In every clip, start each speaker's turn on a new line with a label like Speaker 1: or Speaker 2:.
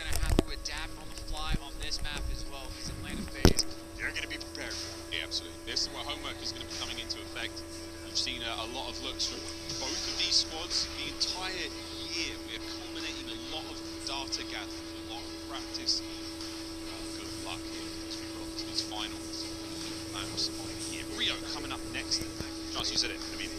Speaker 1: going to have to adapt on the fly on this map as well, because Atlanta FaZe, they're going to be prepared.
Speaker 2: Yeah, absolutely. This is where homework is going to be coming into effect. We've seen a lot of looks from both of these squads the entire year. We are culminating a lot of data gathering, a lot of practice. Good luck here as we roll to these finals maps of the year. Rio coming up next. Chance, you said it. I mean,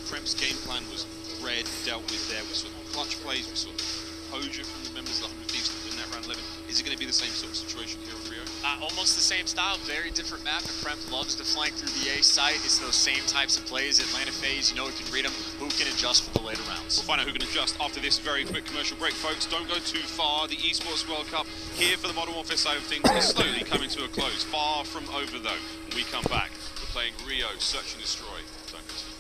Speaker 2: Premp's game plan was read, dealt with there. We saw the clutch plays, we saw the composure from the members of the 100 Thieves in that round 11. Is it going to be the same sort of situation here at Rio?
Speaker 1: Almost the same style, very different map, and Premp loves to flank through the A site. It's those same types of plays. Atlanta FaZe, you know, you can read them. Who can adjust for the later rounds?
Speaker 2: We'll find out who can adjust after this very quick commercial break, folks. Don't go too far. The Esports World Cup here for the Modern Warfare side of things is slowly coming to a close. Far from over, though. When we come back, we're playing Rio Search and Destroy. Don't go too far.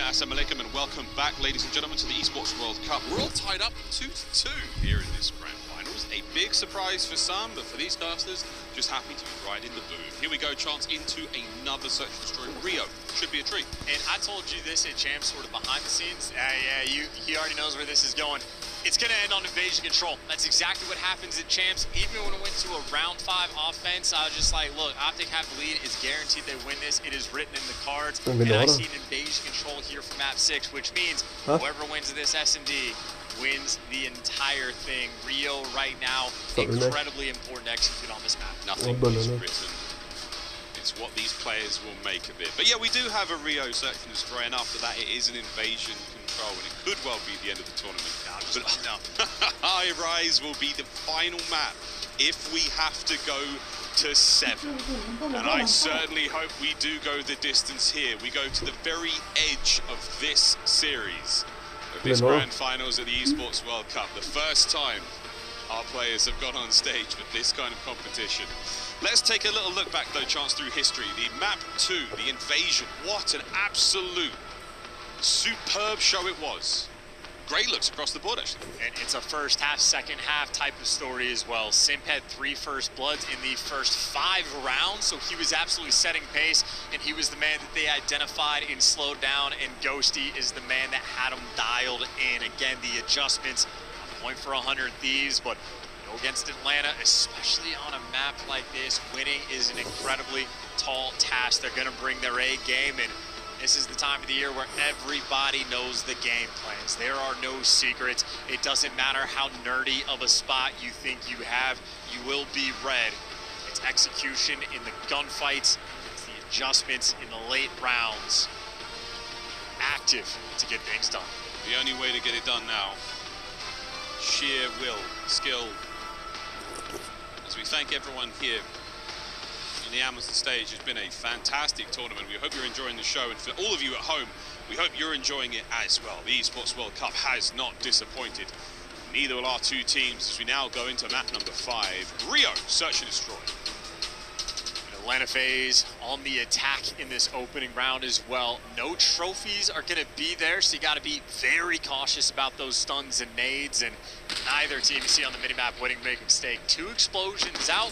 Speaker 2: Assalamu alaikum and welcome back, ladies and gentlemen, to the Esports World Cup. We're all tied up 2-2 here in this grand finals. A big surprise for some, but for these casters, just happy to be riding the boom. Here we go, chance into another Search and Destroy. Rio should be a treat.
Speaker 1: And I told you this at Champs, sort of behind the scenes. He already knows where this is going. It's going to end on invasion control. That's exactly what happens at Champs. Even when it went to a round 5 offense, I was just like, look, Optic have the lead. It's guaranteed they win this. It is written in the cards. And I see an invasion control here for map 6, which means whoever wins this SMD wins the entire thing. Rio right now, incredibly important to execute on this map.
Speaker 2: Nothing is written. It's what these players will make of it. But yeah, we do have a Rio Search and Destroy, and after that it is an invasion control, and it could well be the end of the tournament. But High Rise will be the final map if we have to go to 7. And I certainly hope we do go the distance here. We go to the very edge of this series, of this grand finals of the Esports World Cup. The first time our players have gone on stage with this kind of competition. Let's take a little look back though, Chance, through history. The map 2, the invasion. What an absolute superb show it was. Great looks across the board, actually.
Speaker 1: And it's a first half, second half type of story as well. Simp had 3 first bloods in the first 5 rounds, so he was absolutely setting pace, and he was the man that they identified and slowed down, and Ghosty is the man that had him dialed in. Again, the adjustments, a point for 100 Thieves, but against Atlanta, especially on a map like this, winning is an incredibly tall task. They're going to bring their A game, and this is the time of the year where everybody knows the game plans. There are no secrets. It doesn't matter how nerdy of a spot you think you have, you will be red. It's execution in the gunfights, it's the adjustments in the late rounds. Active to get things done.
Speaker 2: The only way to get it done now, sheer will, skill. As we thank everyone here on the Amazon stage, it's been a fantastic tournament. We hope you're enjoying the show, and for all of you at home, we hope you're enjoying it as well. The Esports World Cup has not disappointed. Neither will our 2 teams as we now go into map number 5. Rio, Search and Destroy.
Speaker 1: Atlanta FaZe on the attack in this opening round as well. No trophies are going to be there, so you got to be very cautious about those stuns and nades, and neither team you see on the minimap winning make a mistake. 2 explosions out,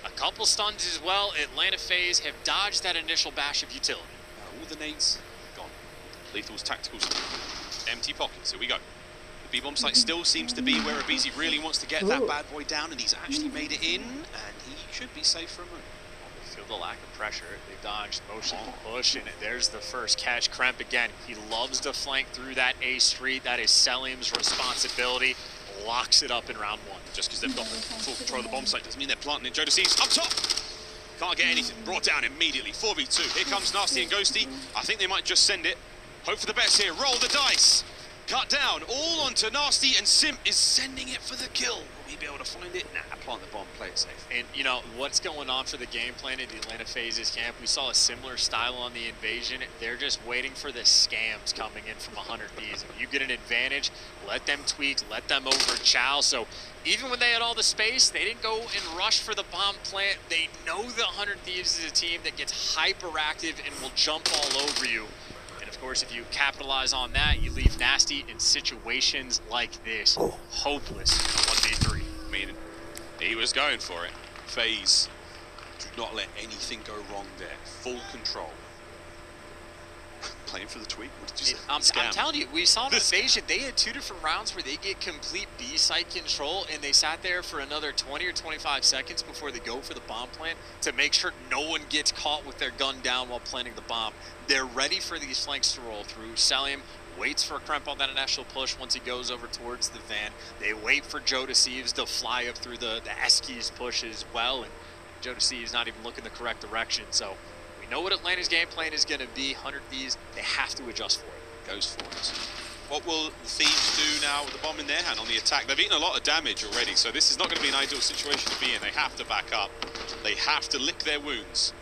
Speaker 1: a couple stuns as well. Atlanta FaZe have dodged that initial bash of utility.
Speaker 2: All the nades gone. Lethal's tactical empty pockets. Here we go. The B-bomb site still seems to be where Abizi really wants to get that bad boy down, and he's actually made it in, and he should be safe for a moment.
Speaker 1: Feel the lack of pressure. They dodged motion push, and there's the first catch. Kremp again. He loves to flank through that A street. That is Selim's responsibility. Locks it up in round 1.
Speaker 2: Just because they've got full control of the bomb site doesn't mean they're planting it. Jodeci's up top. Can't get anything. Brought down immediately. 4v2. Here comes Nasty and Ghosty. I think they might just send it. Hope for the best here. Roll the dice. Cut down. All onto Nasty, and Simp is sending it for the kill. Will we be able to find it? Nah, plant the bomb. Play it safe.
Speaker 1: And, you know, what's going on for the game plan in the Atlanta FaZe's camp? We saw a similar style on the invasion. They're just waiting for the scams coming in from 100 Thieves. If you get an advantage, let them tweak, let them overchow. So even when they had all the space, they didn't go and rush for the bomb plant. They know the 100 Thieves is a team that gets hyperactive and will jump all over you. Of course, if you capitalize on that, you leave Nasty in situations like this. Hopeless 1v3.
Speaker 2: I mean, he was going for it. FaZe, do not let anything go wrong there. Full control. Playing for the tweet? What did you say?
Speaker 1: I'm telling you, we saw an invasion. They had 2 different rounds where they get complete B site control, and they sat there for another 20 or 25 seconds before they go for the bomb plant to make sure no one gets caught with their gun down while planting the bomb. They're ready for these flanks to roll through. Selim waits for Kremp on that initial push once he goes over towards the van. They wait for Jodeci's to fly up through the Eskies push as well, and Jodeci's not even looking the correct direction, so know what Atlanta's game plan is going to be. 100 Thieves, they have to adjust for it.
Speaker 2: Goes for it. What will the Thieves do now with the bomb in their hand on the attack? They've eaten a lot of damage already, so this is not going to be an ideal situation to be in. They have to back up. They have to lick their wounds.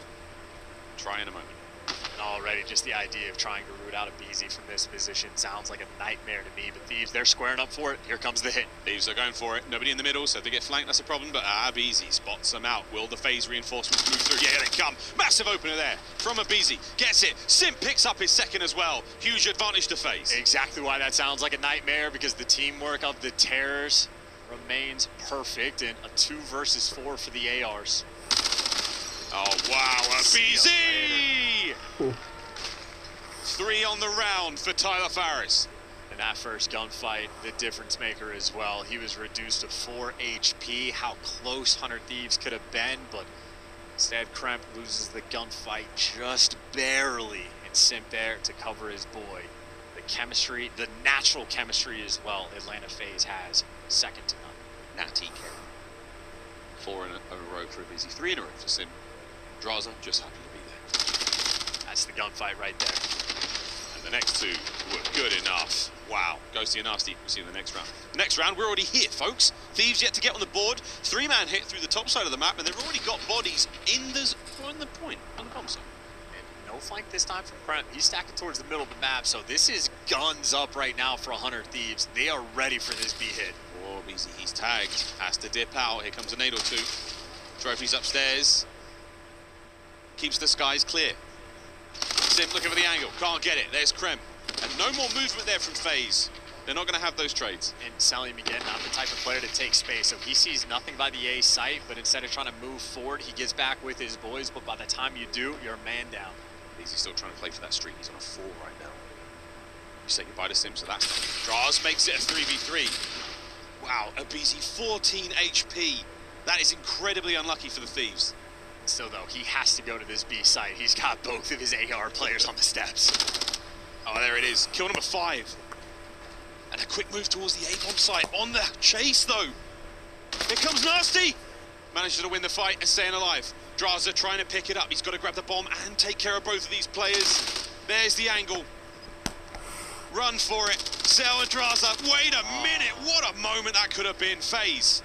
Speaker 2: Try in a moment.
Speaker 1: And already just the idea of trying to root out Abizi from this position sounds like a nightmare to me, but Thieves, they're squaring up for it. Here comes the hit.
Speaker 2: Thieves are going for it. Nobody in the middle, so if they get flanked, that's a problem, but Abizi spots them out. Will the FaZe reinforcements move through? Yeah, they come. Massive opener there from Abizi. Gets it. Simp picks up his second as well. Huge advantage to FaZe.
Speaker 1: Exactly why that sounds like a nightmare, because the teamwork of the Terrors remains perfect, and a 2 versus 4 for the ARs.
Speaker 2: Oh, wow, Abizi! 3 on the round for Tyler Farris.
Speaker 1: In that first gunfight, the difference maker as well. He was reduced to 4 HP. How close 100 Thieves could have been, but instead Kremp loses the gunfight just barely, and Simp there to cover his boy. The chemistry, the natural chemistry as well, Atlanta FaZe has, second to none.
Speaker 2: Natty carry. 4 in a row for Abizi, 3 in a row for Simp. Draza just happy to be there.
Speaker 1: That's the gunfight right there.
Speaker 2: The next two were good enough. Wow, Ghosty and Nasty, we'll see you in the next round. Next round, we're already here, folks. Thieves yet to get on the board. 3-man hit through the top side of the map, and they've already got bodies on the point, on the bomb side.
Speaker 1: And no flank this time from Kremp. He's stacking towards the middle of the map, so this is guns up right now for 100 Thieves. They are ready for this B hit.
Speaker 2: Oh, Beezy, he's tagged. Has to dip out. Here comes a nade or two. Trophy's upstairs. Keeps the skies clear. Sim looking for the angle. Can't get it. There's Krem. And no more movement there from FaZe. They're not going to have those trades.
Speaker 1: And Salim, again, not the type of player to take space. So he sees nothing by the A site, but instead of trying to move forward, he gets back with his boys. But by the time you do, you're a man down.
Speaker 2: He's still trying to play for that streak. He's on a 4 right now. You say goodbye to Sim, so that's Draws makes it a 3v3. Wow, a BZ 14 HP. That is incredibly unlucky for the Thieves.
Speaker 1: Still, though, he has to go to this B site. He's got both of his AR players on the steps.
Speaker 2: Oh, there it is. Kill number 5. And a quick move towards the A-bomb site. On the chase, though. Here comes Nasty. Manages to win the fight and staying alive. Draza trying to pick it up. He's got to grab the bomb and take care of both of these players. There's the angle. Run for it. Sel and Draza. Wait a minute. What a moment that could have been. FaZe.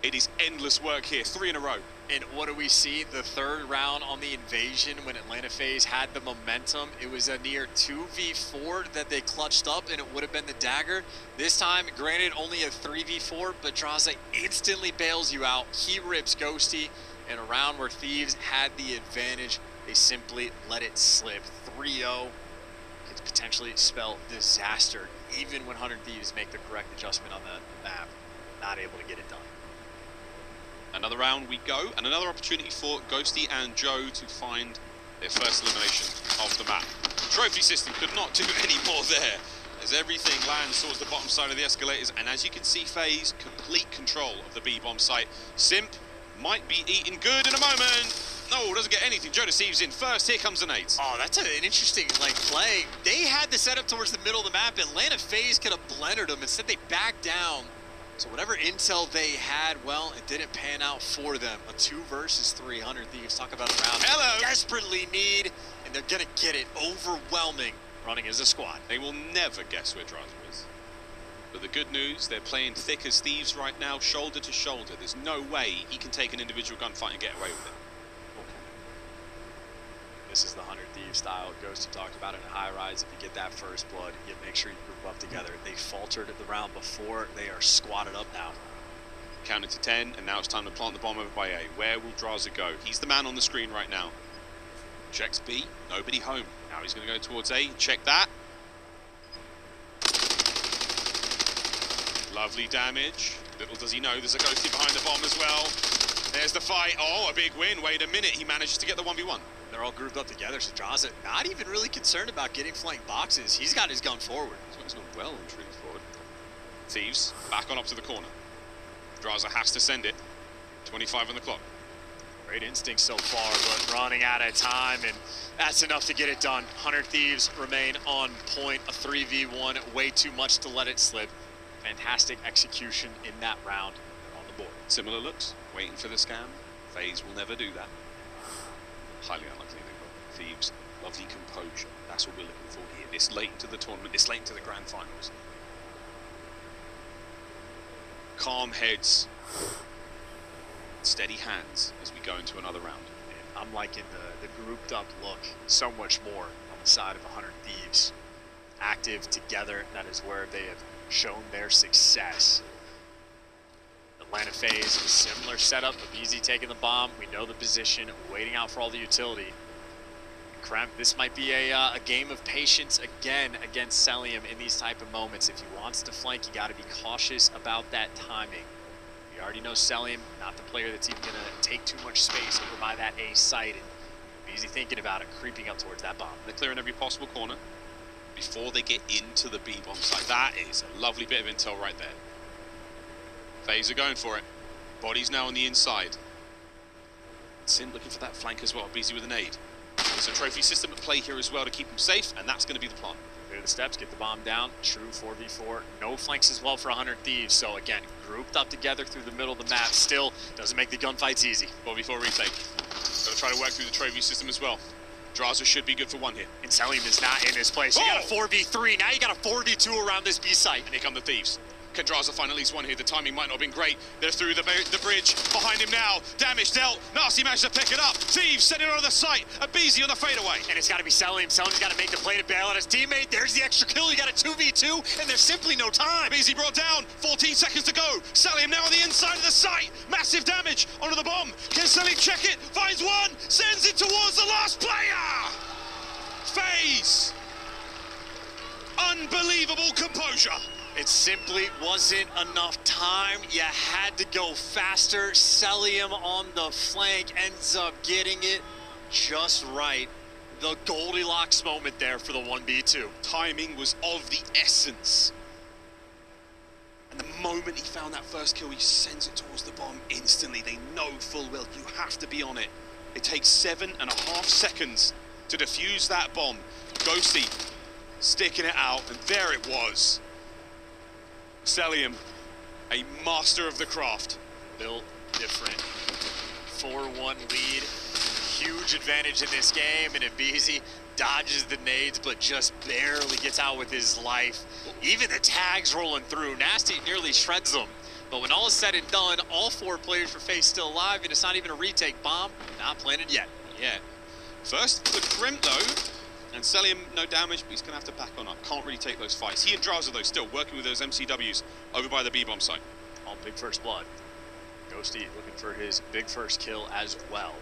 Speaker 2: It is endless work here. 3 in a row.
Speaker 1: And what do we see? The third round on the invasion when Atlanta FaZe had the momentum. It was a near 2v4 that they clutched up, and it would have been the dagger. This time, granted, only a 3v4, but Draza instantly bails you out. He rips Ghosty, and a round where Thieves had the advantage, they simply let it slip. 3-0 could potentially spell disaster, even when 100 Thieves make the correct adjustment on the map. Not able to get it done.
Speaker 2: Another round we go, and another opportunity for Ghosty and Joe to find their first elimination of the map. Trophy system could not do any more there, as everything lands towards the bottom side of the escalators, and as you can see, FaZe, complete control of the B-bomb site. Simp might be eating good in a moment. No, doesn't get anything. Joe deceives in first. Here comes the nades.
Speaker 1: Oh, that's an interesting play. They had the setup towards the middle of the map. Atlanta FaZe could have blended them. Instead, they backed down. So whatever intel they had, well, it didn't pan out for them. A 2 versus 300 Thieves. Talk about a round they desperately need, and they're gonna get it. Overwhelming running as a squad.
Speaker 2: They will never guess where Draza is. But the good news, they're playing thick as thieves right now, shoulder to shoulder. There's no way he can take an individual gunfight and get away with it.
Speaker 1: This is the 100 Thieves style. Ghosty talked about it in High Rise. If you get that first blood, you make sure you group up together. They faltered at the round before. They are squatted up now.
Speaker 2: Counted to 10, and now it's time to plant the bomb over by A. Where will Draza go? He's the man on the screen right now. Checks B, nobody home. Now he's going to go towards A. Check that. Lovely damage. Little does he know there's a Ghosty behind the bomb as well. There's the fight. Oh, a big win. Wait a minute. He manages to get the 1v1.
Speaker 1: They're all grouped up together, so Draza not even really concerned about getting flank boxes. He's got his gun forward.
Speaker 2: He's gone well and truly forward. Thieves back on up to the corner. Draza has to send it. 25 on the clock.
Speaker 1: Great instinct so far, but running out of time, and that's enough to get it done. 100 Thieves remain on point. A 3v1, way too much to let it slip. Fantastic execution in that round. They're on the board.
Speaker 2: Similar looks, waiting for the scam. FaZe will never do that. Highly unlikely they will. Thieves, lovely composure. That's what we're looking for here. This late into the tournament, this late into the grand finals. Calm heads, steady hands as we go into another round.
Speaker 1: And I'm liking the grouped up look so much more on the side of 100 Thieves. Active together, that is where they have shown their success. Atlanta FaZe, similar setup of Easy taking the bomb. We know the position, waiting out for all the utility. Kremp, this might be a game of patience again against Celium in these type of moments. If he wants to flank, you got to be cautious about that timing. We already know Celium, not the player that's even going to take too much space over by that A site. And Easy thinking about it, creeping up towards that bomb.
Speaker 2: They're clearing every possible corner before they get into the B-bomb site. That is a lovely bit of intel right there. FaZe are going for it. Body's now on the inside. Sin looking for that flank as well. Busy with an aid. There's a trophy system at play here as well to keep him safe, and that's going to be the plan.
Speaker 1: Clear the steps, get the bomb down. True 4v4. No flanks as well for 100 Thieves. So again, grouped up together through the middle of the map. Still doesn't make the gunfights easy.
Speaker 2: 4v4 retake. Got to try to work through the trophy system as well. Draza should be good for one here.
Speaker 1: And Selim is not in this place. You got a 4v3. Now you got a 4v2 around this B site.
Speaker 2: And here come the Thieves. Can Draza find at least one here? The timing might not have been great. They're through the bridge. Behind him now. Damage dealt. Nasty managed to pick it up. Thieves send it on the site. Abizi on the fadeaway.
Speaker 1: And it's got to be Selim. Selim's got to make the play to bail out his teammate. There's the extra kill. You got a 2v2, and there's simply no time.
Speaker 2: Abizi brought down. 14 seconds to go. Selim now on the inside of the site. Massive damage onto the bomb. Can Selim check it? Finds one. Sends it towards the last player. FaZe. Unbelievable composure.
Speaker 1: It simply wasn't enough time. You had to go faster. Selim on the flank ends up getting it just right. The Goldilocks moment there for the 1v2.
Speaker 2: Timing was of the essence. And the moment he found that first kill, he sends it towards the bomb instantly. They know full well you have to be on it. It takes 7.5 seconds to defuse that bomb. Ghosty sticking it out, and there it was. Selim, a master of the craft.
Speaker 1: Built different. 4-1 lead. Huge advantage in this game, and Abizi dodges the nades, but just barely gets out with his life. Even the tags rolling through. Nasty nearly shreds them. But when all is said and done, all 4 players for FaZe still alive, and it's not even a retake. Bomb not planted yet.
Speaker 2: Yeah. First, the crimp though. And Selim, no damage, but he's going to have to back on up. Can't really take those fights. He and Draza, though, still working with those MCWs over by the B-bomb site.
Speaker 1: On big first blood. Ghosty looking for his big first kill as well.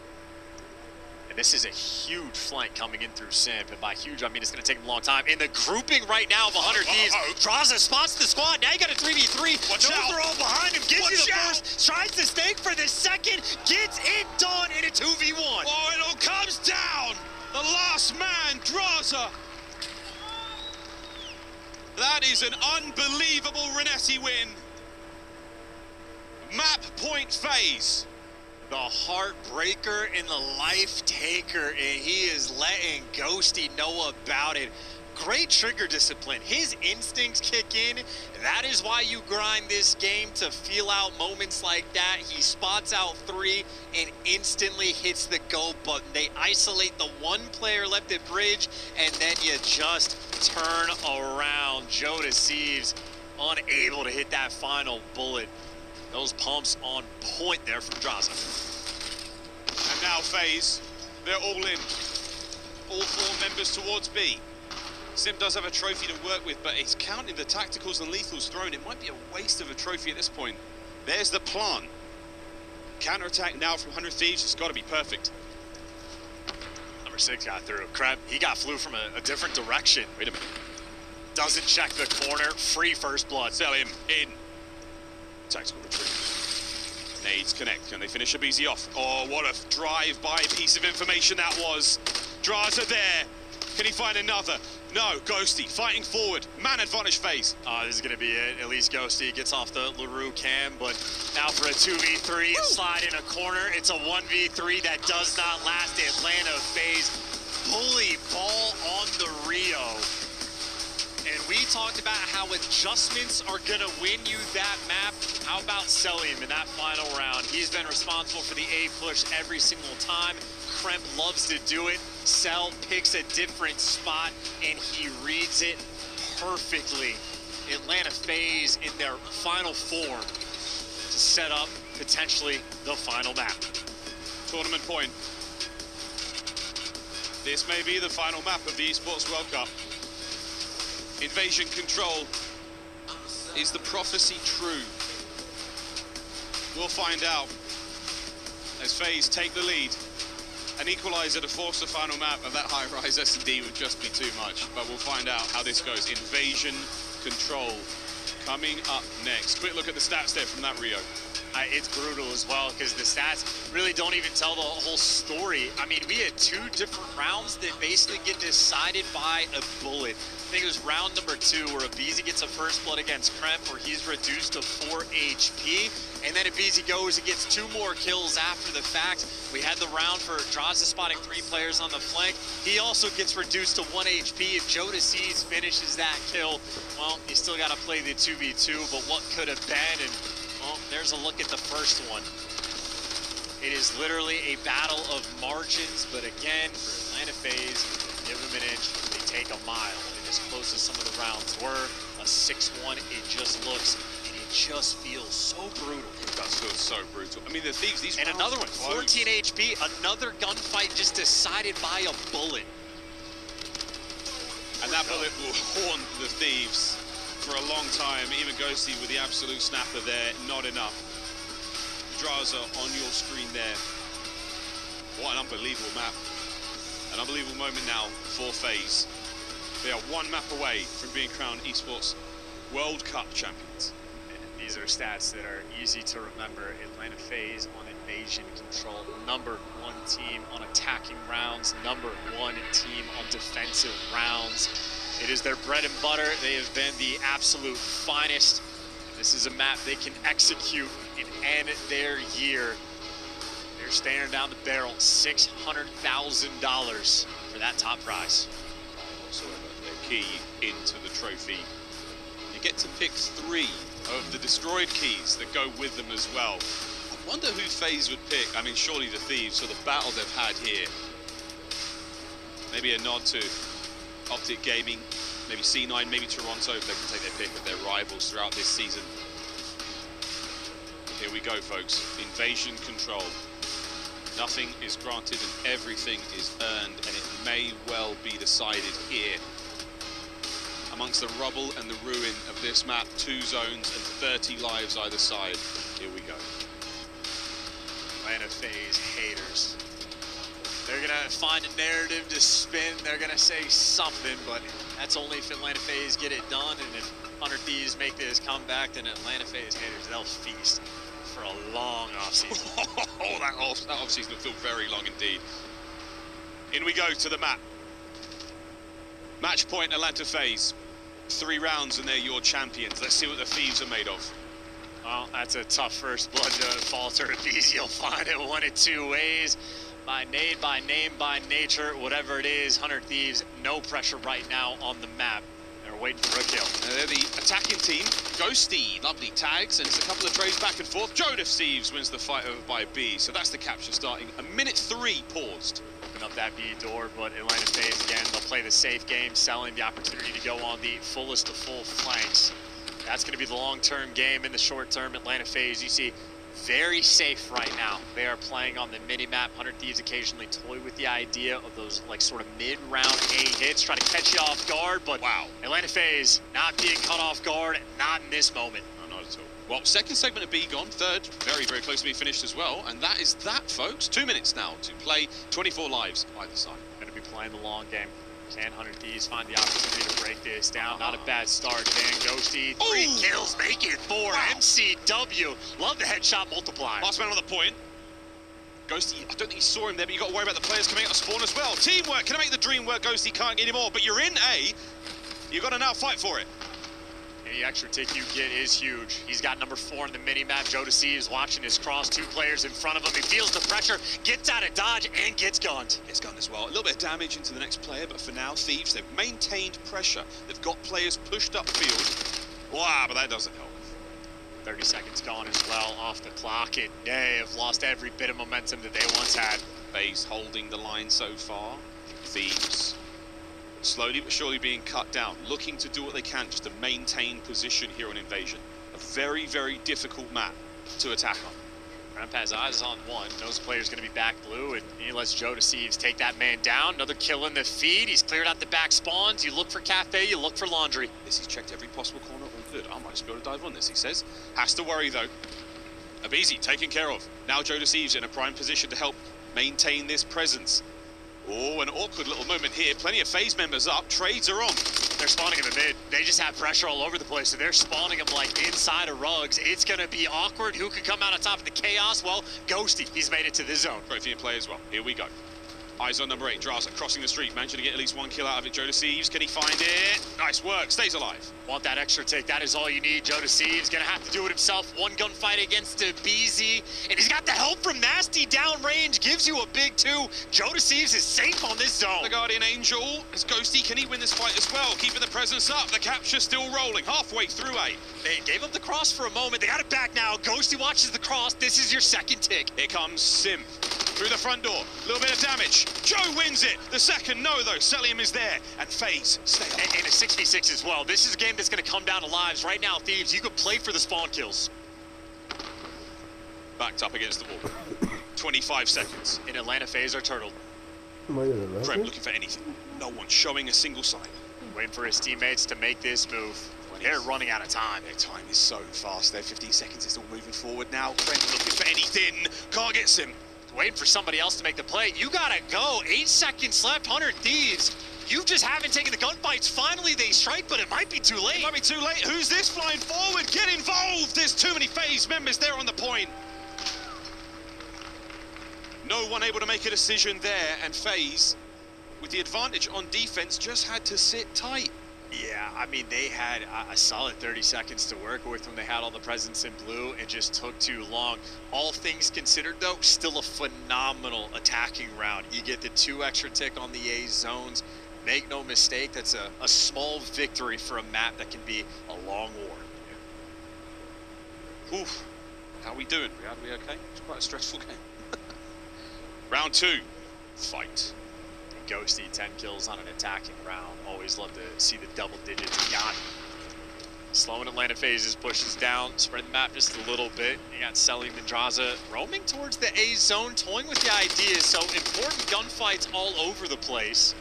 Speaker 1: And this is a huge flank coming in through Simp. And by huge, I mean it's going to take him a long time. In the grouping right now of 100 Thieves, Draza spots the squad. Now you got a 3v3.
Speaker 2: Watch out.
Speaker 1: They're all behind him. Gives you the
Speaker 2: out.
Speaker 1: first. Tries to stake for the second. Gets it done in a 2v1.
Speaker 2: Oh, it all comes down. The last man, Draza. That is an unbelievable Renessi win. Map point FaZe.
Speaker 1: The heartbreaker and the life taker, and he is letting Ghosty know about it. Great trigger discipline. His instincts kick in. That is why you grind this game, to feel out moments like that. He spots out 3 and instantly hits the go button. They isolate the 1 player left at bridge, and then you just turn around. Joe Deceives unable to hit that final bullet. Those pumps on point there from Draza.
Speaker 2: And now FaZe, they're all in. All 4 members towards B. Sim does have a trophy to work with, but he's counting the tacticals and lethals thrown. It might be a waste of a trophy at this point. There's the plan. Counter-attack now from 100 Thieves. It's got to be perfect.
Speaker 1: Number 6 got through. Crab, he got flew from a different direction.
Speaker 2: Wait a minute.
Speaker 1: Doesn't check the corner. Free first blood.
Speaker 2: Selim in. Tactical retreat. Nades connect. Can they finish Abizi off? Oh, what a drive-by piece of information that was. Draza there. Can he find another? No, Ghosty fighting forward. Man advantage FaZe.
Speaker 1: This is going to be it. At least Ghosty gets off the LaRue cam, but now for a 2v3, slide in a corner. It's a 1v3 that does not last. The Atlanta FaZe bully ball on the Rio. And we talked about how adjustments are going to win you that map. How about Selim in that final round? He's been responsible for the A push every single time. Kremp loves to do it. Cell picks a different spot, and he reads it perfectly. Atlanta FaZe in their final form to set up potentially the final map.
Speaker 2: Tournament point. This may be the final map of the Esports World Cup. Invasion control. Is the prophecy true? We'll find out as FaZe take the lead. An equalizer to force the final map of that high-rise S&D would just be too much, but we'll find out how this goes. Invasion control coming up next. Quick look at the stats there from that Rio.
Speaker 1: It's brutal as well, because the stats really don't even tell the whole story. I mean, we had 2 different rounds that basically get decided by a bullet. I think it was round number 2 where Abizi gets a first blood against Kremp, where he's reduced to 4 HP. And then Abizi goes and gets 2 more kills after the fact. We had the round for Draza spotting 3 players on the flank. He also gets reduced to 1 HP. If Joe Deceives finishes that kill, well, you still got to play the 2v2, but what could have been? And well, there's a look at the first one. It is literally a battle of margins, but again, for Atlanta FaZe, give them an inch, they take a mile. And as close as some of the rounds were, a 6-1, it just looks, and it just feels so brutal.
Speaker 2: It does feel so brutal. I mean, the Thieves, these
Speaker 1: and
Speaker 2: rounds
Speaker 1: another one,
Speaker 2: close.
Speaker 1: 14 HP, another gunfight just decided by a bullet.
Speaker 2: And that bullet will haunt the Thieves for a long time. Even Ghosty with the absolute snapper there, not enough. Draza on your screen there. What an unbelievable map. An unbelievable moment now for FaZe. They are one map away from being crowned Esports World Cup champions.
Speaker 1: And these are stats that are easy to remember. Atlanta FaZe on invasion control, #1 team on attacking rounds, #1 team on defensive rounds. It is their bread and butter. They have been the absolute finest. This is a map they can execute and end their year. They're staring down the barrel, $600,000 for that top prize.
Speaker 2: Also their key into the trophy. You get to pick 3 of the destroyed keys that go with them as well. I wonder who FaZe would pick. I mean, surely the Thieves for the battle they've had here. Maybe a nod to Optic Gaming, maybe C9, maybe Toronto, if they can take their pick of their rivals throughout this season. Here we go, folks. Invasion control. Nothing is granted and everything is earned, and it may well be decided here. Amongst the rubble and the ruin of this map, 2 zones and 30 lives either side. Here we go.
Speaker 1: Atlanta FaZe haters. They're gonna find a narrative to spin. They're gonna say something, but that's only if Atlanta FaZe get it done. And if 100 Thieves make this comeback, then Atlanta FaZe haters, they'll feast for a long offseason.
Speaker 2: Oh, that offseason will feel very long indeed. In we go to the map. Match point, Atlanta FaZe. 3 rounds and they're your champions. Let's see what the Thieves are made of.
Speaker 1: Well, that's a tough first blood to falter. These you'll find it one of 2 ways. By name, by nature, whatever it is, 100 Thieves, no pressure right now on the map. They're waiting for a kill.
Speaker 2: They're the attacking team. Ghosty, lovely tags, and it's a couple of trades back and forth. Joe Thieves wins the fight over by B, so that's the capture starting. A minute 3 paused.
Speaker 1: Open up that B door, but Atlanta FaZe, again, they'll play the safe game, selling the opportunity to go on the fullest of full flanks. That's going to be the long-term game. In the short term, Atlanta FaZe, you see, very safe right now. They are playing on the mini-map. 100 Thieves occasionally toy with the idea of those, like, sort of mid-round A hits, try to catch you off guard, but
Speaker 2: wow.
Speaker 1: Atlanta FaZe not being caught off guard, not in this moment.
Speaker 2: No, not at all. Well, second segment of B gone, third, very, very close to being finished as well, and that is that, folks. 2 minutes now to play, 24 lives either side.
Speaker 1: Going to be playing the long game. Can 100 Thieves find the opportunity to break this down? Not a bad start. Dan Ghosty, 3 kills, make it 4. Wow. MCW, love the headshot multiplier.
Speaker 2: Last man on the point. Ghosty, I don't think he saw him there, but you got to worry about the players coming out of spawn as well. Teamwork, can I make the dream work? Ghosty can't get any more, but you're in A. You've got to now fight for it.
Speaker 1: Any extra tick you get is huge. He's got #4 in the mini-map. Joe is watching his cross, 2 players in front of him. He feels the pressure, gets out of dodge, and gets gunned.
Speaker 2: Gets gunned as well. A little bit of damage into the next player, but for now, Thieves, they've maintained pressure. They've got players pushed upfield. Wow, but that doesn't help.
Speaker 1: 30 seconds gone as well off the clock, and they have lost every bit of momentum that they once had.
Speaker 2: FaZe holding the line so far. Thieves slowly but surely being cut down, looking to do what they can just to maintain position here on Invasion. A very, very difficult map to attack on.
Speaker 1: Ramp has eyes on one, knows the player's going to be back blue, and he lets Joe take that man down. Another kill in the feed. He's cleared out the back spawns. You look for cafe, you look for laundry.
Speaker 2: This he's checked every possible corner, all good. I might just be able to dive on this, he says. Has to worry though. Abizi taken care of. Now Joe in a prime position to help maintain this presence. Oh, an awkward little moment here. Plenty of FaZe members up. Trades are on.
Speaker 1: They're spawning him in mid. They just have pressure all over the place, so they're spawning him like inside of rugs. It's going to be awkward. Who can come out on top of the chaos? Well, Ghosty, he's made it to this zone.
Speaker 2: Great for you to play as well. Here we go. Eyes on number 8, Draza crossing the street, managing to get at least 1 kill out of it. Joe Deceives, can he find it? Nice work, stays alive.
Speaker 1: Want that extra tick, that is all you need. Joe Deceives gonna have to do it himself. One gunfight against BZ, and he's got the help from Nasty downrange, gives you a big 2. Joe Deceives is safe on this zone.
Speaker 2: The Guardian Angel, as Ghosty, can he win this fight as well? Keeping the presence up, the capture still rolling, halfway through A.
Speaker 1: They gave up the cross for a moment, they got it back now. Ghosty watches the cross, this is your second tick.
Speaker 2: Here comes Sim. Through the front door, a little bit of damage. Joe wins it. The second no, though. Celium is there, and FaZe stay up.
Speaker 1: And a 6v6 as well. This is a game that's going to come down to lives. Right now, Thieves, you could play for the spawn kills.
Speaker 2: Backed up against the wall. 25 seconds.
Speaker 1: In Atlanta, FaZe are turtled.
Speaker 2: Krem looking for anything. No one showing a single sign.
Speaker 1: Waiting for his teammates to make this move. They're running out of time.
Speaker 2: Their time is so fast. Their 15 seconds is all moving forward now. Krem looking for anything. Can't get Sim.
Speaker 1: Waiting for somebody else to make the play. You gotta go. 8 seconds left, 100 Thieves. You just haven't taken the gunfights. Finally, they strike, but it might be too late.
Speaker 2: It might be too late. Who's this flying forward? Get involved. There's too many FaZe members there on the point. No one able to make a decision there, and FaZe, with the advantage on defense, just had to sit tight.
Speaker 1: Yeah, I mean, they had a solid 30 seconds to work with when they had all the presence in blue and just took too long. All things considered, though, still a phenomenal attacking round. You get the 2 extra tick on the A zones. Make no mistake, that's a small victory for a map that can be a long war.
Speaker 2: Yeah. Oof. How are we doing? Are we okay? It's quite a stressful game. Round 2. Fight.
Speaker 1: Ghosty, 10 kills on an attacking round. Always love to see the double digits. Got it. Slowing Atlanta phases, pushes down, spread the map just a little bit. You got Celium and Draza roaming towards the A zone, toying with the ideas. So important gunfights all over the place.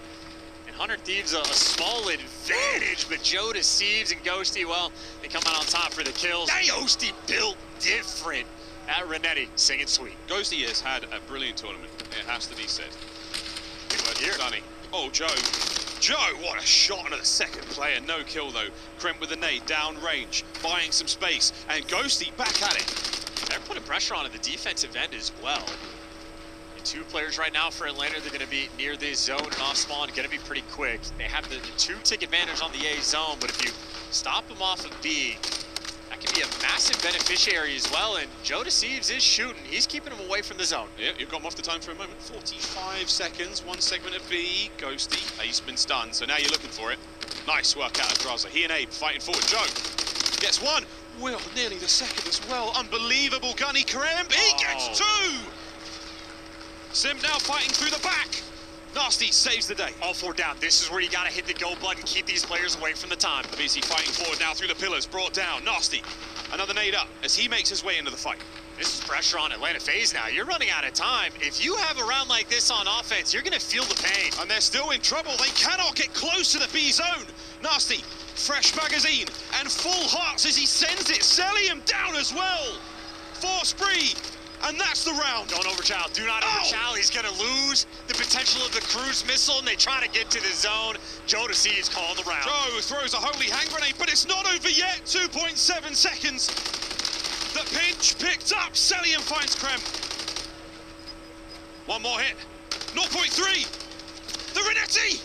Speaker 1: And 100 Thieves a small advantage, but Joe Deceives and Ghosty, well, they come out on top for the kills. Ghosty built different at Renetti, singing sweet.
Speaker 2: Ghosty has had a brilliant tournament, it has to be said.
Speaker 1: Here.
Speaker 2: Dunny. Oh, Joe. Joe, what a shot onto the second player. No kill, though. Krem with the nade, down range, buying some space, and Ghosty back at it.
Speaker 1: They're putting pressure on at the defensive end as well. And 2 players right now for Atlanta. They're going to be near this zone and off spawn. Going to be pretty quick. They have the 2-tick advantage on the A zone, but if you stop them off of B, that can be a massive beneficiary as well, and Joe Deceives is shooting. He's keeping him away from the zone.
Speaker 2: Yeah, you've got him off the time for a moment. 45 seconds, 1 segment of B. Ghosty, Ace been stunned, so now you're looking for it. Nice work out of Draza. He and Abe fighting forward. Joe gets 1. Will, nearly the second as well. Unbelievable gunny Krem. He gets 2. Sim now fighting through the back. Nasty saves the day.
Speaker 1: All 4 down. This is where you gotta hit the go button, keep these players away from the time.
Speaker 2: BC fighting forward now through the pillars, brought down. Nasty, another nade up as he makes his way into the fight.
Speaker 1: This is pressure on Atlanta FaZe now. You're running out of time. If you have a round like this on offense, you're gonna feel the pain.
Speaker 2: And they're still in trouble. They cannot get close to the B zone. Nasty, fresh magazine, and full hearts as he sends it. Celium down as well. 4 spree. And that's the round.
Speaker 1: Don't overchow. Do not overchow. He's going to lose the potential of the cruise missile, and they try to get to the zone. Joe Deceives calling the round.
Speaker 2: Joe throws a holy hand grenade, but it's not over yet. 2.7 seconds. The pinch picked up. Celium finds Krem. 1 more hit. 0.3. The Renetti.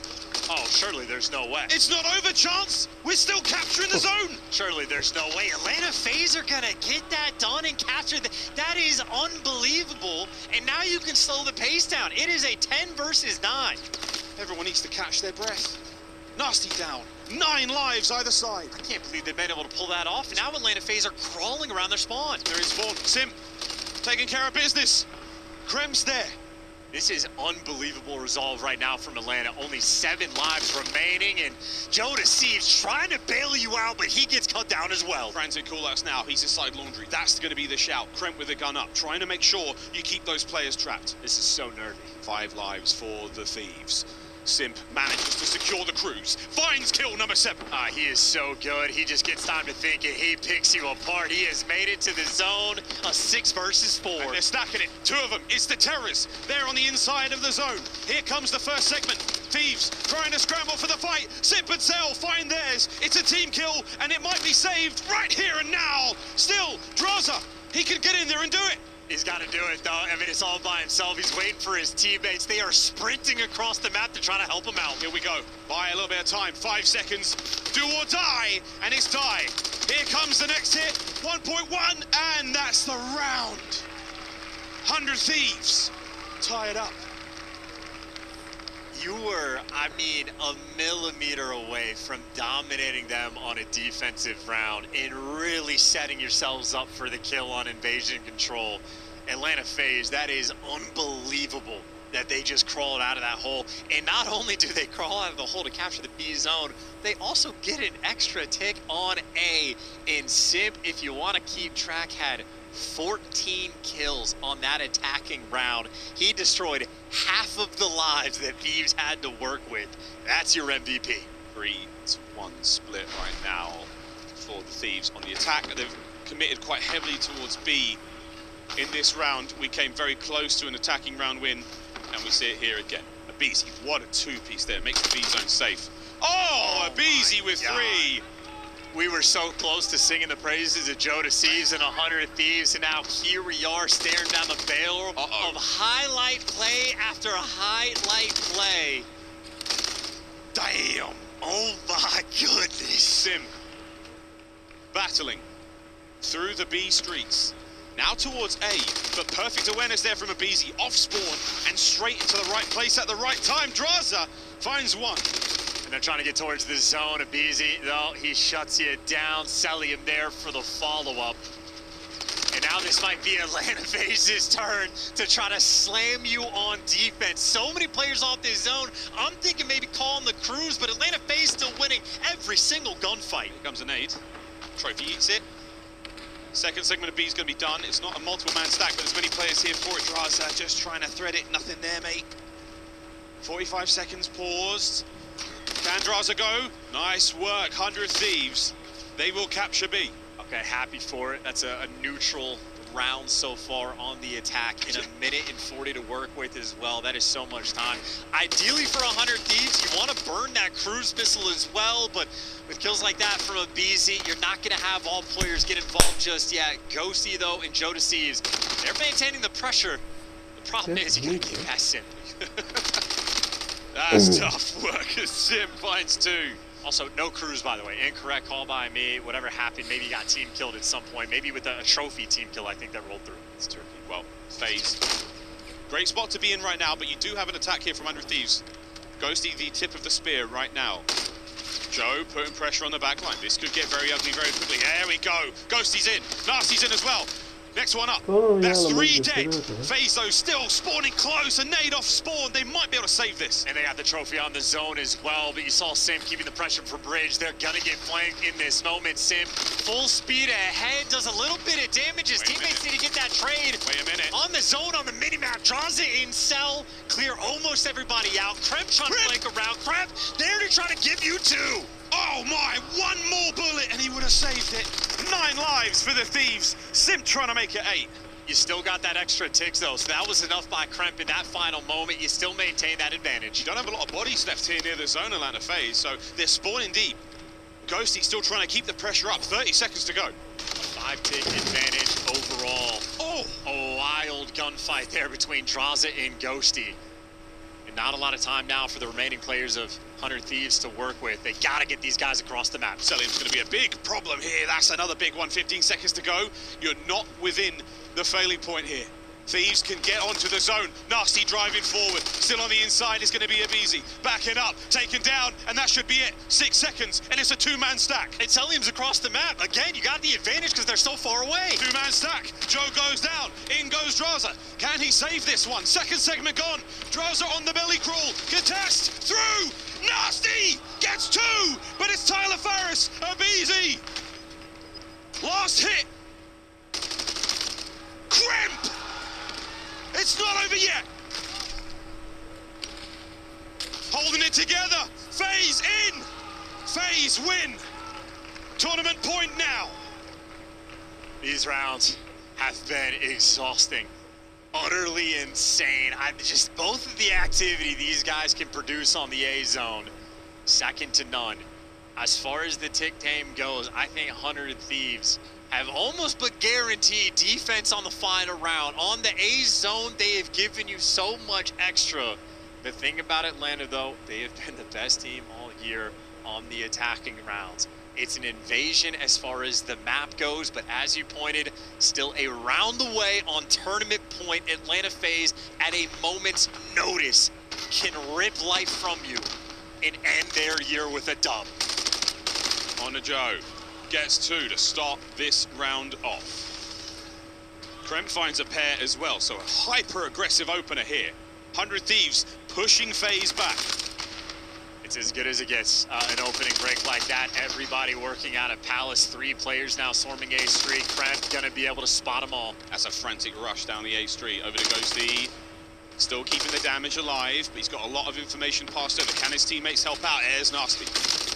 Speaker 1: Oh, surely there's no way.
Speaker 2: It's not over, Chance. We're still capturing the zone.
Speaker 1: Surely there's no way. Atlanta FaZe are going to get that done and capture that is unbelievable. And now you can slow the pace down. It is a 10 versus 9.
Speaker 2: Everyone needs to catch their breath. Nasty down. 9 lives either side.
Speaker 1: I can't believe they've been able to pull that off. And now Atlanta FaZe are crawling around their spawn.
Speaker 2: There is Vaughn. Sim taking care of business. Krem's there.
Speaker 1: This is unbelievable resolve right now from Atlanta. Only 7 lives remaining, and Joe Deceives trying to bail you out, but he gets cut down as well.
Speaker 2: Frantic callouts now. He's inside laundry. That's going to be the shout. Krem with the gun up, trying to make sure you keep those players trapped.
Speaker 1: This is so nervy.
Speaker 2: 5 lives for the Thieves. Simp manages to secure the cruise. Finds kill number 7.
Speaker 1: He is so good. He just gets time to think and he picks you apart. He has made it to the zone. A 6 versus 4.
Speaker 2: And they're stacking it. 2 of them. It's the Terrors. They're on the inside of the zone. Here comes the first segment. Thieves trying to scramble for the fight. Simp and Cell find theirs. It's a team kill and it might be saved right here and now. Still, Draza, he can get in there and do it.
Speaker 1: He's got to do it, though. I mean, it's all by himself. He's waiting for his teammates. They are sprinting across the map to try to help him out.
Speaker 2: Here we go. Buy a little bit of time. 5 seconds. Do or die. And it's die. Here comes the next hit. 1.1. And that's the round. 100 Thieves. Tie it up.
Speaker 1: You were, I mean, a millimeter away from dominating them on a defensive round and really setting yourselves up for the kill on invasion control. Atlanta FaZe, that is unbelievable that they just crawled out of that hole. And not only do they crawl out of the hole to capture the B zone, they also get an extra tick on A. And Simp, if you want to keep track, had 14 kills on that attacking round. He destroyed half of the lives that Thieves had to work with. That's your MVP.
Speaker 2: 3-1 split right now for the Thieves on the attack. They've committed quite heavily towards B. In this round, we came very close to an attacking round win, and we see it here again. Abizi, what a two-piece there. Makes the B zone safe. Oh, Abizi with 3.
Speaker 1: We were so close to singing the praises of Joe Deceives and 100 Thieves, and now here we are staring down the barrel of highlight play after highlight play. Damn. Oh my goodness.
Speaker 2: Sim battling through the B streets. Now towards A, but perfect awareness there from Abizi. Off spawn and straight into the right place at the right time. Draza finds one.
Speaker 1: And they're trying to get towards the zone. Abizi, though, he shuts you down. Sellium there for the follow-up. And now this might be Atlanta FaZe's turn to try to slam you on defense. So many players off this zone. I'm thinking maybe calling the cruise, but Atlanta FaZe still winning every single gunfight.
Speaker 2: Here comes a nade. Trophy eats it. Second segment of B is going to be done. It's not a multiple-man stack, but there's many players here for it. Draza just trying to thread it. Nothing there, mate. 45 seconds paused. Can Draza go? Nice work, 100 Thieves. They will capture B.
Speaker 1: Okay, happy for it. That's a neutral round so far on the attack. In a minute and 40 to work with as well. That is so much time. Ideally for 100 Thieves, you want to burn that cruise missile as well, but with kills like that from Abizi, you're not going to have all players get involved just yet. Ghosty, though, and Joe Deceives, they're maintaining the pressure. The problem is you got to get past Sim.
Speaker 2: That's tough work as Sim finds 2.
Speaker 1: Also, no cruise, by the way. Incorrect call by me. Whatever happened, maybe you got team killed at some point. Maybe with a trophy team kill, I think that rolled through.
Speaker 2: It's tricky. Well, FaZe. Great spot to be in right now, but you do have an attack here from 100 Thieves. Ghosty, the tip of the spear right now. Joe putting pressure on the back line. This could get very ugly very quickly. There we go. Ghosty's in. Nasty's in as well. Next one up. That's 3 dead. FaZe, though, still spawning close. A nade off spawn. They might be able to save this.
Speaker 1: And they got the trophy on the zone as well, but you saw Sim keeping the pressure for Bridge. They're gonna get flanked in this moment. Sim, full speed ahead, does a little bit of damage. His teammates need to get that trade.
Speaker 2: Wait a minute.
Speaker 1: On the zone, on the mini-map, draws it in cell, clear almost everybody out. Kremp trying to flank around. Kremp there to try to give you 2.
Speaker 2: Oh my, one more bullet and he would have saved it. 9 lives for the Thieves. Sim trying to make it 8.
Speaker 1: You still got that extra ticks though, so that was enough by Kremp in that final moment. You still maintain that advantage.
Speaker 2: You don't have a lot of bodies left here near the zone, Atlanta FaZe, so they're spawning deep. Ghosty still trying to keep the pressure up. 30 seconds to go.
Speaker 1: A 5-tick advantage overall.
Speaker 2: Oh!
Speaker 1: A wild gunfight there between Draza and Ghosty. And not a lot of time now for the remaining players of 100 Thieves to work with. They gotta get these guys across the map.
Speaker 2: Sellium's gonna be a big problem here. That's another big one. 15 seconds to go. You're not within the failing point here. Thieves can get onto the zone. Nasty driving forward. Still on the inside is going to be Abizi. Backing up, taken down, and that should be it. 6 seconds, and it's a 2-man stack.
Speaker 1: And Sellium's across the map. Again, you got the advantage because they're so far away.
Speaker 2: 2-man stack. Joe goes down. In goes Draza. Can he save this one? Second segment gone. Draza on the belly crawl. Contest. Through. Nasty gets 2, but it's Tyler Ferris. Abizi. Last hit. Crimp. It's not over yet. Holding it together. FaZe in. FaZe win. Tournament point now.
Speaker 1: These rounds have been exhausting. Utterly insane. Just both of the activity these guys can produce on the A zone, second to none. As far as the tick tame goes, I think 100 Thieves have almost but guaranteed defense on the final round. On the A zone, they have given you so much extra. The thing about Atlanta, though, they have been the best team all year on the attacking rounds. It's an invasion as far as the map goes, but as you pointed, still a round away on tournament point. Atlanta FaZe, at a moment's notice, can rip life from you and end their year with a dub.
Speaker 2: On to Joe. Gets 2 to start this round off. Kremp finds a pair as well, so a hyper-aggressive opener here. 100 Thieves pushing FaZe back.
Speaker 1: It's as good as it gets, an opening break like that. Everybody working out of Palace. 3 players now swarming A Street. Kremp gonna be able to spot them all.
Speaker 2: That's a frantic rush down the A Street. Over to Ghosty. Still keeping the damage alive, but he's got a lot of information passed over. Can his teammates help out? Airs Nasty.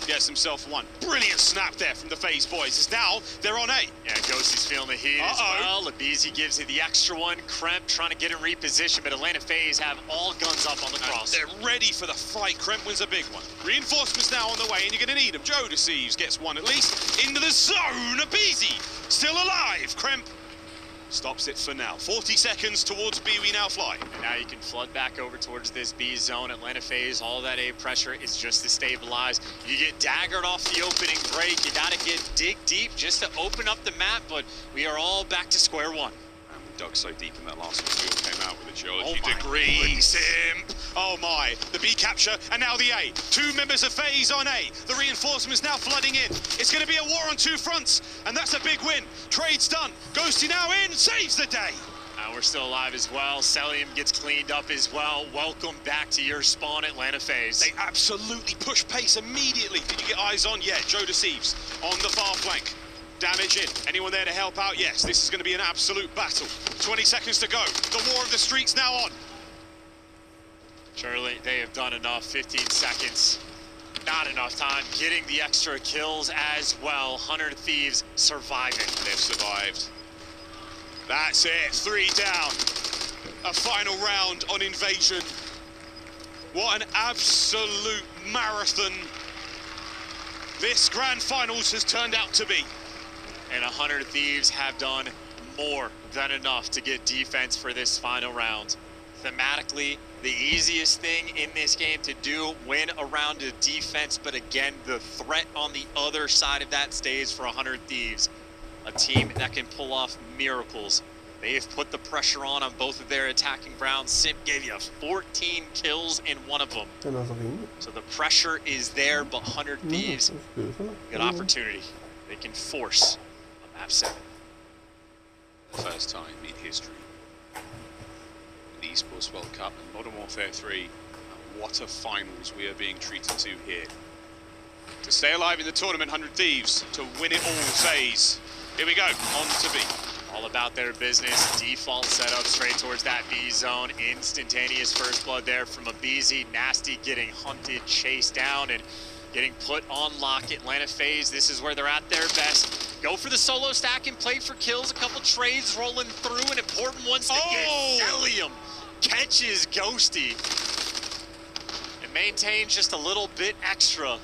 Speaker 2: Gets himself one. Brilliant snap there from the FaZe boys. As now they're on A.
Speaker 1: Yeah, Ghosty's feeling the heat as well. Labizi gives you the extra one. Kremp trying to get in reposition, but Atlanta FaZe have all guns up on the cross.
Speaker 2: They're ready for the fight. Kremp wins a big one. Reinforcements now on the way, and you're going to need them. Joe deceives, gets one at least. Into the zone. Labizi still alive. Kremp stops it for now. 40 seconds towards B, we now fly.
Speaker 1: And now you can flood back over towards this B zone. Atlanta FaZe, all that A pressure is just to stabilize. You get daggered off the opening break. You gotta dig deep just to open up the map, but we are all back to square one.
Speaker 2: And we dug so deep in that last one, we all came out with a geology degree. Simp! Oh my, the B capture, and now the A. 2 members of FaZe on A. The reinforcements now flooding in. It's gonna be a war on 2 fronts, and that's a big win. Trade's done. Ghosty now in, saves the day.
Speaker 1: We're still alive as well. Celium gets cleaned up as well. Welcome back to your spawn, Atlanta FaZe.
Speaker 2: They absolutely push pace immediately. Did you get eyes on? Yeah, Joe deceives on the far flank. Damage in. Anyone there to help out? Yes, this is going to be an absolute battle. 20 seconds to go. The war of the streets now on.
Speaker 1: Surely they have done enough. 15 seconds. Not enough time. Getting the extra kills as well. 100 Thieves surviving.
Speaker 2: They've survived. That's it. 3 down. A final round on Invasion. What an absolute marathon this grand finals has turned out to be.
Speaker 1: And 100 Thieves have done more than enough to get defense for this final round. Thematically, the easiest thing in this game to do, win a round of defense, but again, the threat on the other side of that stage for 100 Thieves. A team that can pull off miracles. They have put the pressure on both of their attacking rounds. Simp gave you 14 kills in one of them. So the pressure is there, but 100 Thieves, good opportunity. They can force a map 7.
Speaker 2: First time in history. The Esports World Cup and Modern Warfare 3. And what a finals we are being treated to here. To stay alive in the tournament, 100 Thieves. To win it all, FaZe. Here we go, on to B.
Speaker 1: All about their business. Default setup straight towards that B zone. Instantaneous first blood there from a BZ. Nasty getting hunted, chased down, and getting put on lock. Atlanta FaZe, this is where they're at their best. Go for the solo stack and play for kills. A couple trades rolling through, and important ones to get. Celium catches Ghosty and maintains just a little bit extra.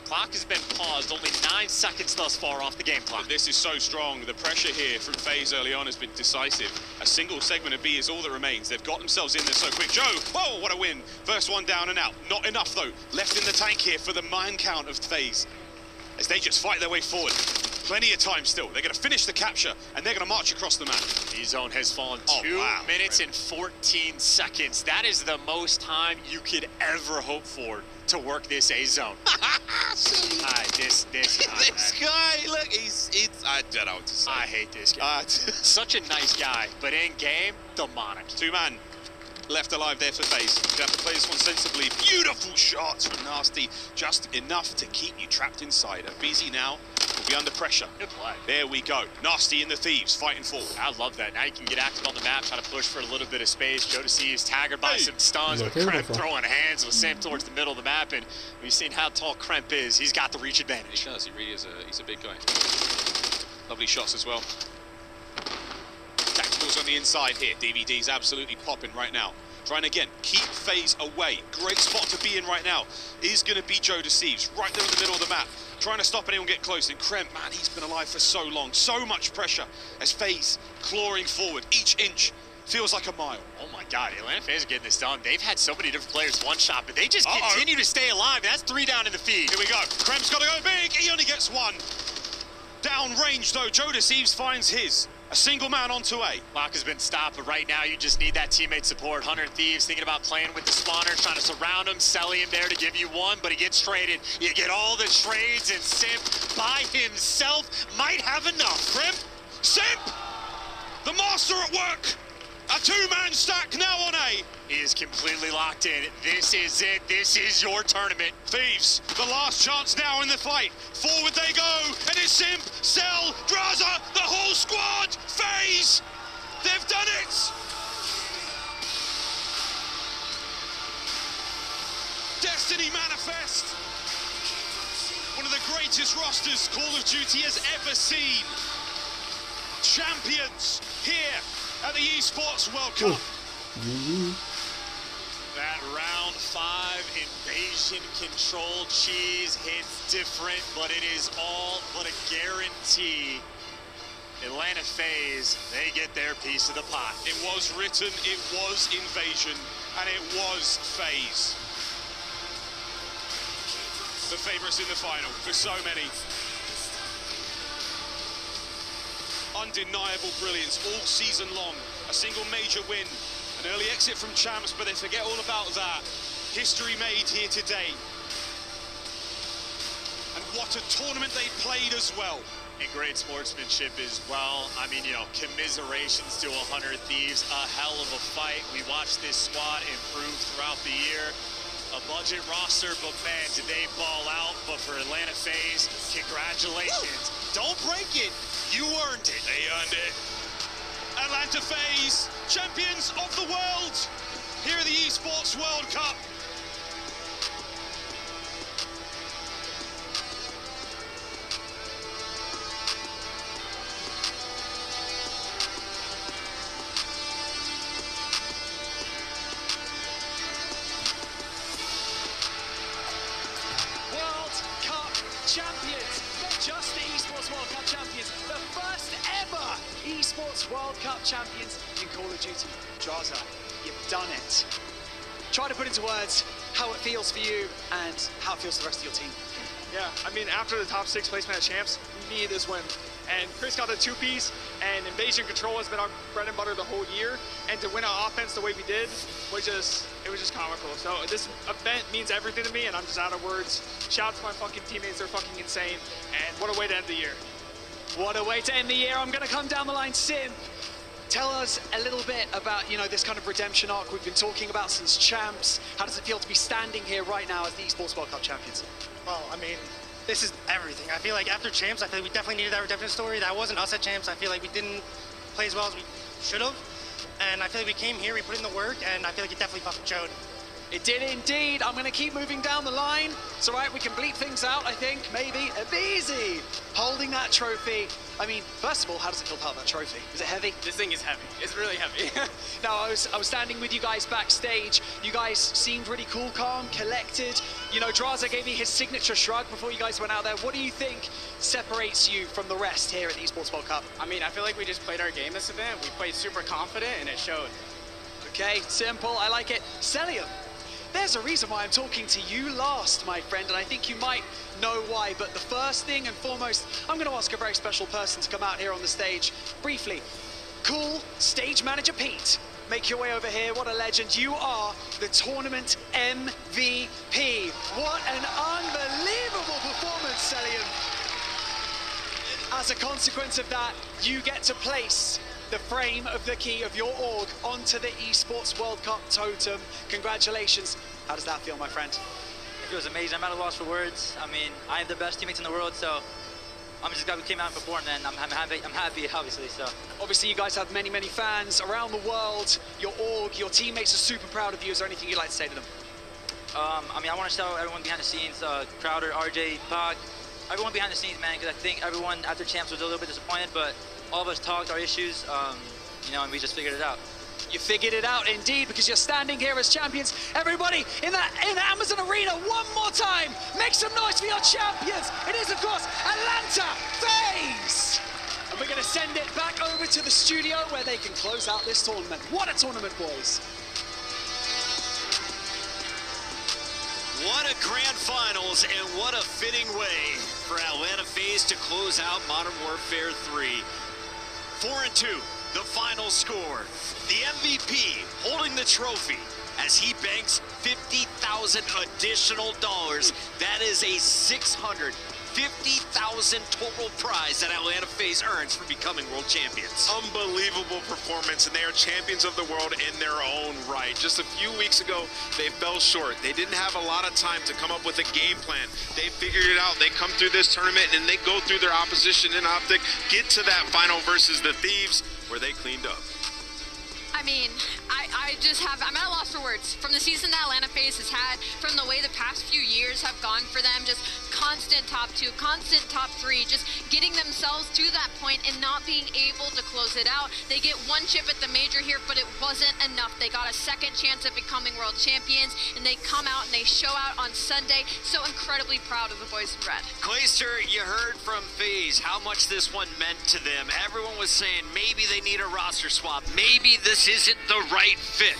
Speaker 1: Clock has been paused, only 9 seconds thus far off the game clock.
Speaker 2: But this is so strong. The pressure here from FaZe early on has been decisive. A single segment of B is all that remains. They've got themselves in there so quick. Joe, whoa, what a win. First one down and out. Not enough though. Left in the tank here for the man count of FaZe as they just fight their way forward. Plenty of time still. They're going to finish the capture and they're going to march across the map.
Speaker 1: B-zone has fallen 2 minutes and 14 seconds. That is the most time you could ever hope for to work this A zone. This guy.
Speaker 2: This guy, look, I don't know what to say.
Speaker 1: I hate this guy. Such a nice guy, but in game, demonic.
Speaker 2: 2-man left alive there for FaZe. You have to play this one sensibly. Beautiful shots from Nasty, just enough to keep you trapped inside. And BZ now will be under pressure.
Speaker 1: Good play.
Speaker 2: There we go. Nasty and the Thieves fighting forward.
Speaker 1: I love that. Now you can get active on the map, try to push for a little bit of space. Joe to see he's staggered by some stuns, with Kremp throwing hands with Simp towards the middle of the map, and we've seen how tall Kremp is. He's got the reach advantage.
Speaker 2: He does. He really is. He's a big guy. Lovely shots as well. Tacticals on the inside here. DVD's absolutely popping right now. Trying again, keep FaZe away. Great spot to be in right now is going to be Joe Deceives, right there in the middle of the map. Trying to stop anyone get close. And Krem, man, he's been alive for so long. So much pressure as FaZe clawing forward. Each inch feels like a mile.
Speaker 1: Oh my God, Atlanta FaZe are getting this done. They've had so many different players one-shot, but they just continue to stay alive. That's 3 down in the feed.
Speaker 2: Here we go. Krem's got to go big. He only gets 1. Down range, though. Joe Deceives finds his. A single man onto A.
Speaker 1: Clock has been stopped, but right now you just need that teammate support. Hunter Thieves thinking about playing with the spawners, trying to surround him. Cellium there to give you 1, but he gets traded. You get all the trades, and Simp by himself might have enough.
Speaker 2: Krem, Simp, the master at work. A 2-man stack now on A.
Speaker 1: He is completely locked in. This is it. This is your tournament.
Speaker 2: Thieves, the last chance now in the fight. Forward they go, and it's Simp, Cell, Draza, the whole squad. FaZe, they've done it. Destiny manifest. One of the greatest rosters Call of Duty has ever seen. Champions here at the Esports World Cup.
Speaker 1: That round 5 invasion control cheese hits different, but it is all but a guarantee. Atlanta FaZe, they get their piece of the pot.
Speaker 2: It was written, it was invasion, and it was FaZe. The favourites in the final for so many. Undeniable brilliance all season long. A single major win, an early exit from champs, but they forget all about that. History made here today. And what a tournament they played as well.
Speaker 1: And great sportsmanship as well. I mean, you know, commiserations to 100 Thieves. A hell of a fight. We watched this squad improve throughout the year. A budget roster, but man, did they ball out. But for Atlanta FaZe, congratulations. Don't break it. You earned it.
Speaker 2: They earned it. Atlanta FaZe, champions of the world, here at the Esports World Cup.
Speaker 3: World Cup champions, not just the Esports World Cup champions, the first ever Esports World Cup champions in Call of Duty. Draza, you've done it. Try to put into words how it feels for you and how it feels for the rest of your team.
Speaker 4: Yeah, I mean, after the top 6 placement at Champs, we needed this win. And Chris got the 2-piece, and invasion control has been our bread and butter the whole year. And to win our offense the way we did was just comical. So this event means everything to me, and I'm just out of words. Shout out to my fucking teammates, they're fucking insane. And what a way to end the year.
Speaker 3: What a way to end the year. I'm going to come down the line. Sim, tell us a little bit about, you know, this kind of redemption arc we've been talking about since champs. How does it feel to be standing here right now as the Esports World Cup champions?
Speaker 5: Well, I mean, this is everything. I feel like after champs, I feel like we definitely needed that redemption story. That wasn't us at champs. I feel like we didn't play as well as we should have. And I feel like we came here, we put in the work, and I feel like it definitely fucking showed.
Speaker 3: It did indeed. I'm going to keep moving down the line. It's all right, we can bleep things out, I think. Maybe. Easy. Holding that trophy. I mean, first of all, how does it feel to hold that trophy? Is it heavy?
Speaker 6: This thing is heavy. It's really heavy.
Speaker 3: Now, I was standing with you guys backstage. You guys seemed really cool, calm, collected. You know, Draza gave me his signature shrug before you guys went out there. What do you think separates you from the rest here at the Esports World Cup?
Speaker 6: I mean, I feel like we just played our game this event. We played super confident, and it showed.
Speaker 3: Okay, simple. I like it. Cellium. There's a reason why I'm talking to you last, my friend, and I think you might know why, but the first thing and foremost, I'm going to ask a very special person to come out here on the stage briefly. Cool stage manager Pete, make your way over here. What a legend. You are the tournament MVP. What an unbelievable performance, Cellium. As a consequence of that, you get to place the frame of the key of your org onto the Esports World Cup totem. Congratulations. How does that feel, my friend?
Speaker 7: It feels amazing. I'm at a loss for words. I mean, I have the best teammates in the world, so I'm just glad we came out and performed, and I'm happy, obviously. So
Speaker 3: obviously, you guys have many, many fans around the world. Your org, your teammates are super proud of you. Is there anything you'd like to say to them?
Speaker 7: I mean, I want to shout out everyone behind the scenes, Crowder, RJ, Pog, everyone behind the scenes, man, because I think everyone after champs was a little bit disappointed, but all of us talked our issues, you know, and we just figured it out.
Speaker 3: You figured it out indeed, because you're standing here as champions. Everybody in the Amazon Arena, one more time, make some noise for your champions. It is, of course, Atlanta FaZe. And we're going to send it back over to the studio where they can close out this tournament. What a tournament, boys.
Speaker 8: What a grand finals, and what a fitting way for Atlanta FaZe to close out Modern Warfare 3. 4-2, the final score. The MVP holding the trophy as he banks $50,000 additional dollars. That is a $650,000 total prize that Atlanta FaZe earns for becoming world champions.
Speaker 9: Unbelievable performance, and they are champions of the world in their own right. Just a few weeks ago, they fell short. They didn't have a lot of time to come up with a game plan. They figured it out. They come through this tournament, and they go through their opposition in Optic, get to that final versus the Thieves, where they cleaned up.
Speaker 10: I mean, I'm at a loss for words. From the season that Atlanta FaZe has had, from the way the past few years have gone for them, just constant top 2, constant top 3, just getting themselves to that point and not being able to close it out. They get one chip at the major here, but it wasn't enough. They got a second chance at becoming world champions, and they come out and they show out on Sunday. So incredibly proud of the boys in red.
Speaker 8: Clayster, you heard from FaZe how much this one meant to them. Everyone was saying maybe they need a roster swap. Maybe this isn't the right fit.